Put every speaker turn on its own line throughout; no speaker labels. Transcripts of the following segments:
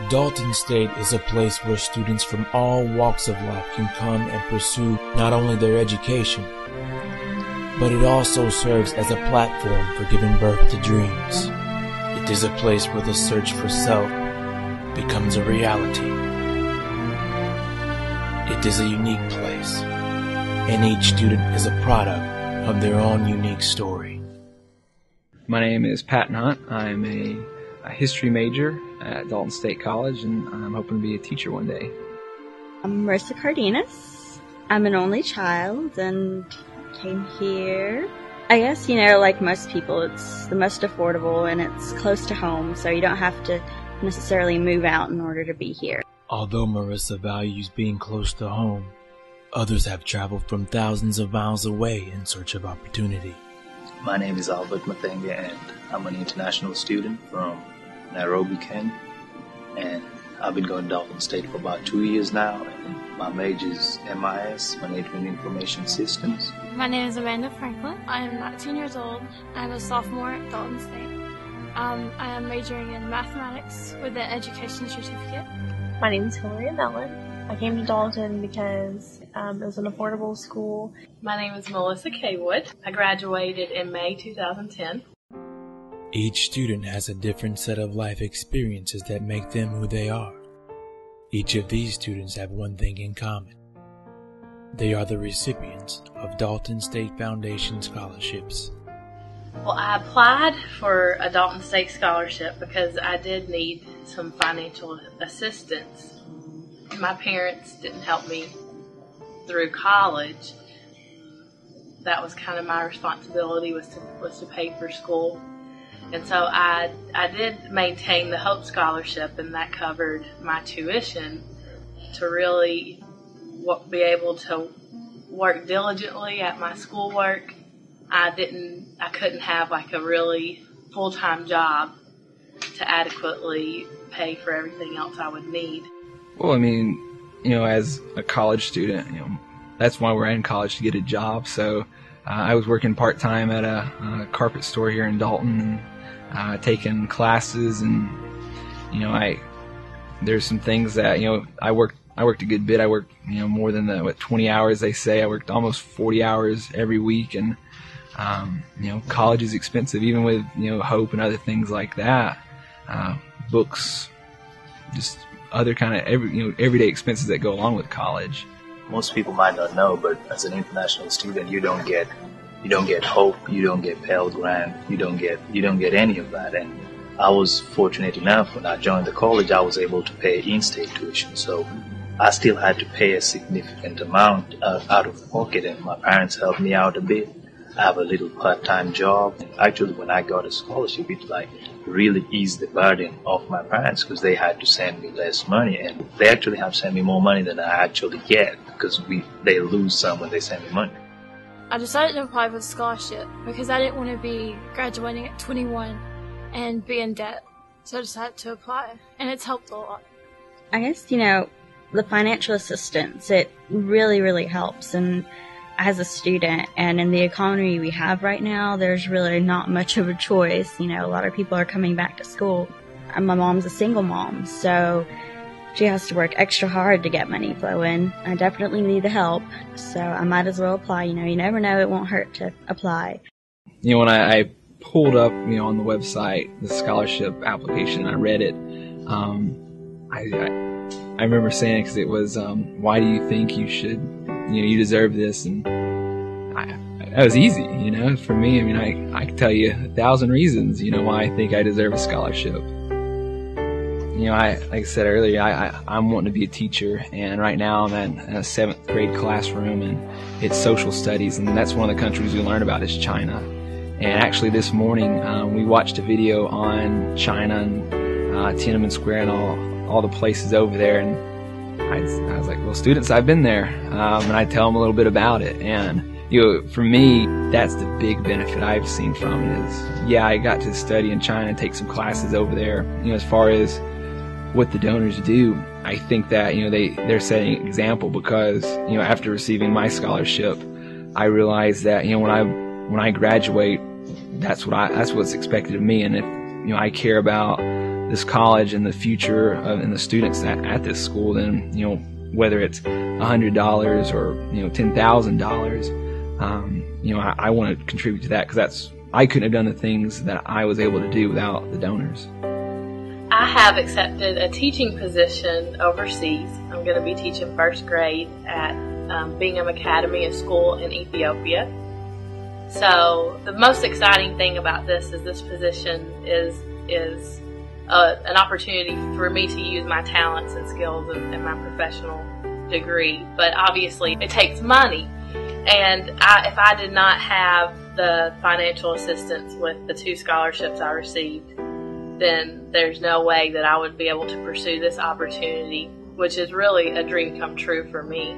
Dalton State is a place where students from all walks of life can come and pursue not only their education, but it also serves as a platform for giving birth to dreams. It is a place where the search for self becomes a reality. It is a unique place, and each student is a product of their own unique story.
My name is Pat Hunt. I'm a history major at Dalton State College, and I'm hoping to be a teacher one day.
I'm Marissa Cardenas. I'm an only child and came here. I guess, like most people, it's the most affordable and it's close to home, so you don't have to necessarily move out in order to be here.
Although Marissa values being close to home, others have traveled from thousands of miles away in search of opportunity.
My name is Albert Mathenga, and I'm an international student from Nairobi, Kenya. And I've been going to Dalton State for about 2 years now, and my major is MIS, Management Information Systems.
My name is Amanda Franklin. I am 19 years old. I'm a sophomore at Dalton State. I am majoring in mathematics with an education certificate.
My name is Hillary Mellon. I came to Dalton because it was an affordable school.
My name is Melissa Kaywood. I graduated in May 2010.
Each student has a different set of life experiences that make them who they are. Each of these students have one thing in common. They are the recipients of Dalton State Foundation scholarships.
Well, I applied for a Dalton State scholarship because I did need some financial assistance. My parents didn't help me through college. That was kind of my responsibility, was to pay for school. And so I did maintain the Hope Scholarship, and that covered my tuition to really be able to work diligently at my schoolwork. I couldn't have like a really full-time job to adequately pay for everything else I would need.
Well, I mean, as a college student, that's why we're in college, to get a job. So I was working part-time at a carpet store here in Dalton, taking classes, and there's some things that I worked a good bit. I worked more than the 20 hours they say. I worked almost 40 hours every week, and college is expensive, even with Hope and other things like that. Books, just other kind of everyday expenses that go along with college.
Most people might not know, but as an international student, you don't get Hope, you don't get Pell Grant, you don't get any of that. And I was fortunate enough, when I joined the college, I was able to pay in-state tuition. So I still had to pay a significant amount out of pocket, and my parents helped me out a bit. I have a little part-time job. Actually, when I got a scholarship, it really eased the burden off my parents, because they had to send me less money, and they actually have sent me more money than I actually get, because they lose some when they send me money.
I decided to apply for the scholarship because I didn't want to be graduating at 21 and be in debt. So I decided to apply, and it's helped a lot.
I guess, the financial assistance, it really, really helps. And as a student, and in the economy we have right now, there's really not much of a choice. A lot of people are coming back to school. And my mom's a single mom, so she has to work extra hard to get money flowing. I definitely need the help, so I might as well apply. You never know, it won't hurt to apply.
When I pulled up, on the website, the scholarship application, I read it. I remember saying, because it was, why do you think you should, you deserve this? And that was easy, for me. I mean, I could tell you 1,000 reasons, why I think I deserve a scholarship. Like I said earlier, I'm wanting to be a teacher, and right now I'm in a 7th grade classroom, and it's social studies, and that's one of the countries we learn about is China. And actually this morning, we watched a video on China and Tiananmen Square and all the places over there, and I was like, well, students, I've been there, and I tell them a little bit about it. And for me, that's the big benefit I've seen from it is, I got to study in China and take some classes over there. As far as what the donors do, I think that they're setting an example, because after receiving my scholarship, I realized that when I graduate, that's what's expected of me. And if I care about this college and the future and the students at this school, then, you know, whether it's $100 or, you know, $10,000, you know, I want to contribute to that, because I couldn't have done the things that I was able to do without the donors.
I have accepted a teaching position overseas. I'm going to be teaching first grade at Bingham Academy, a school in Ethiopia. So the most exciting thing about this position is an opportunity for me to use my talents and skills and my professional degree. But obviously it takes money. And if I did not have the financial assistance with the 2 scholarships I received, then there's no way that I would be able to pursue this opportunity, which is really a dream come true for me.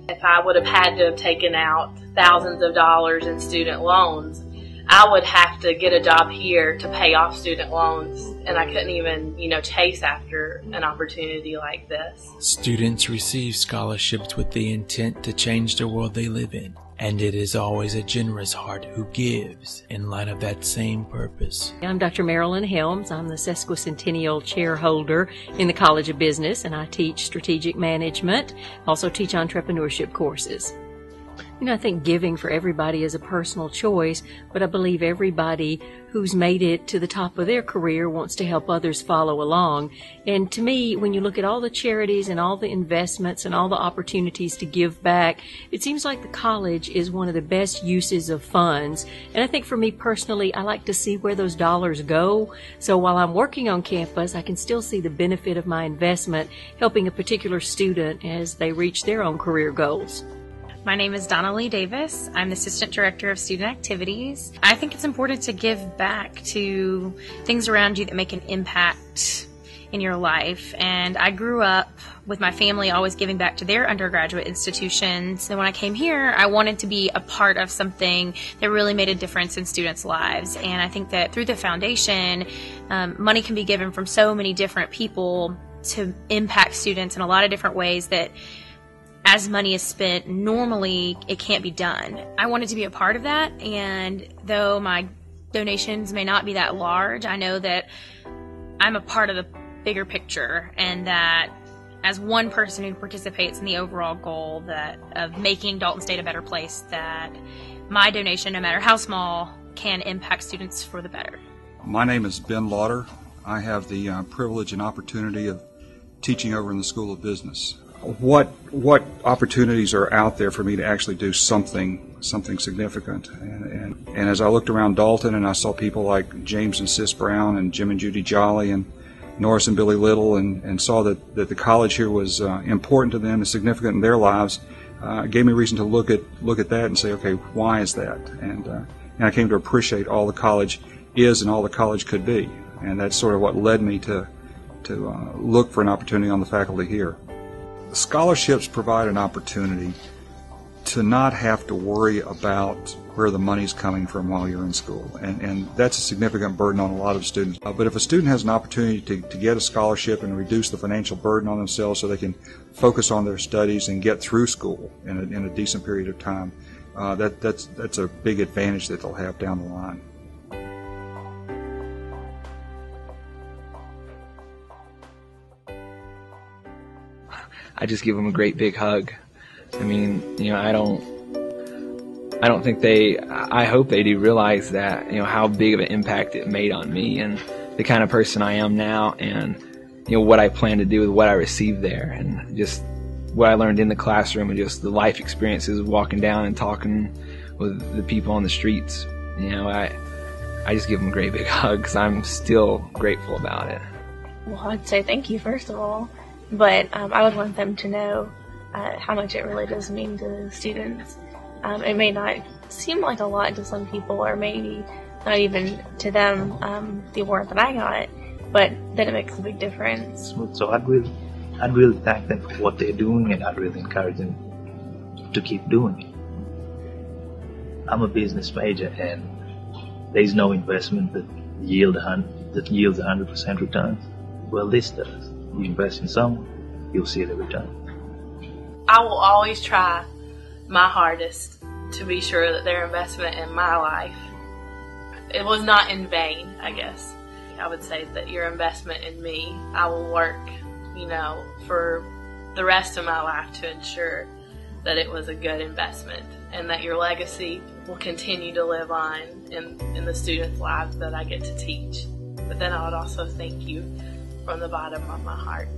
If I would have had to have taken out thousands of dollars in student loans, I would have to get a job here to pay off student loans, and I couldn't even, you know, chase after an opportunity like this.
Students receive scholarships with the intent to change the world they live in, and it is always a generous heart who gives in light of that same purpose.
I'm Dr. Marilyn Helms. I'm the sesquicentennial chair holder in the College of Business, and I teach strategic management, also teach entrepreneurship courses. You know, I think giving for everybody is a personal choice, but I believe everybody who's made it to the top of their career wants to help others follow along. And to me, when you look at all the charities and all the investments and all the opportunities to give back, it seems like the college is one of the best uses of funds. And I think for me personally, I like to see where those dollars go. So while I'm working on campus, I can still see the benefit of my investment helping a particular student as they reach their own career goals.
My name is Donna Lee Davis. I'm the Assistant Director of Student Activities. I think it's important to give back to things around you that make an impact in your life. And I grew up with my family always giving back to their undergraduate institutions. And when I came here, I wanted to be a part of something that really made a difference in students' lives. And I think that through the foundation, money can be given from so many different people to impact students in a lot of different ways that as money is spent, normally it can't be done. I wanted to be a part of that, and though my donations may not be that large, I know that I'm a part of the bigger picture, and that as one person who participates in the overall goal of making Dalton State a better place, that my donation, no matter how small, can impact students for the better.
My name is Ben Lauder. I have the privilege and opportunity of teaching over in the School of Business. What opportunities are out there for me to actually do something significant? And as I looked around Dalton and I saw people like James and Sis Brown and Jim and Judy Jolly and Norris and Billy Little, and saw that the college here was important to them and significant in their lives, it gave me reason to look at that and say, okay, why is that? And I came to appreciate all the college is and all the college could be, and that's sort of what led me to look for an opportunity on the faculty here. Scholarships provide an opportunity to not have to worry about where the money's coming from while you're in school, and that's a significant burden on a lot of students. But if a student has an opportunity to get a scholarship and reduce the financial burden on themselves so they can focus on their studies and get through school in a decent period of time, that's a big advantage that they'll have down the line.
I just give them a great big hug. I mean, you know, I don't think I hope they do realize that, you know, how big of an impact it made on me and the kind of person I am now, and, you know, what I plan to do with what I received there, and just what I learned in the classroom and just the life experiences of walking down and talking with the people on the streets. You know, I just give them a great big hug because I'm still grateful about it.
Well, I'd say thank you, first of all. But I would want them to know how much it really does mean to students. It may not seem like a lot to some people, or maybe not even to them, the award that I got, but then it makes a big difference.
So I'd really thank them for what they're doing, and I'd really encourage them to keep doing it. I'm a business major, and there's no investment that yields 100% returns. Well, this does. You invest in someone, you'll see the return.
I will always try my hardest to be sure that their investment in my life, it was not in vain, I guess. I would say that your investment in me, I will work, for the rest of my life to ensure that it was a good investment and that your legacy will continue to live on in the students' lives that I get to teach. But then I would also thank you from the bottom of my heart.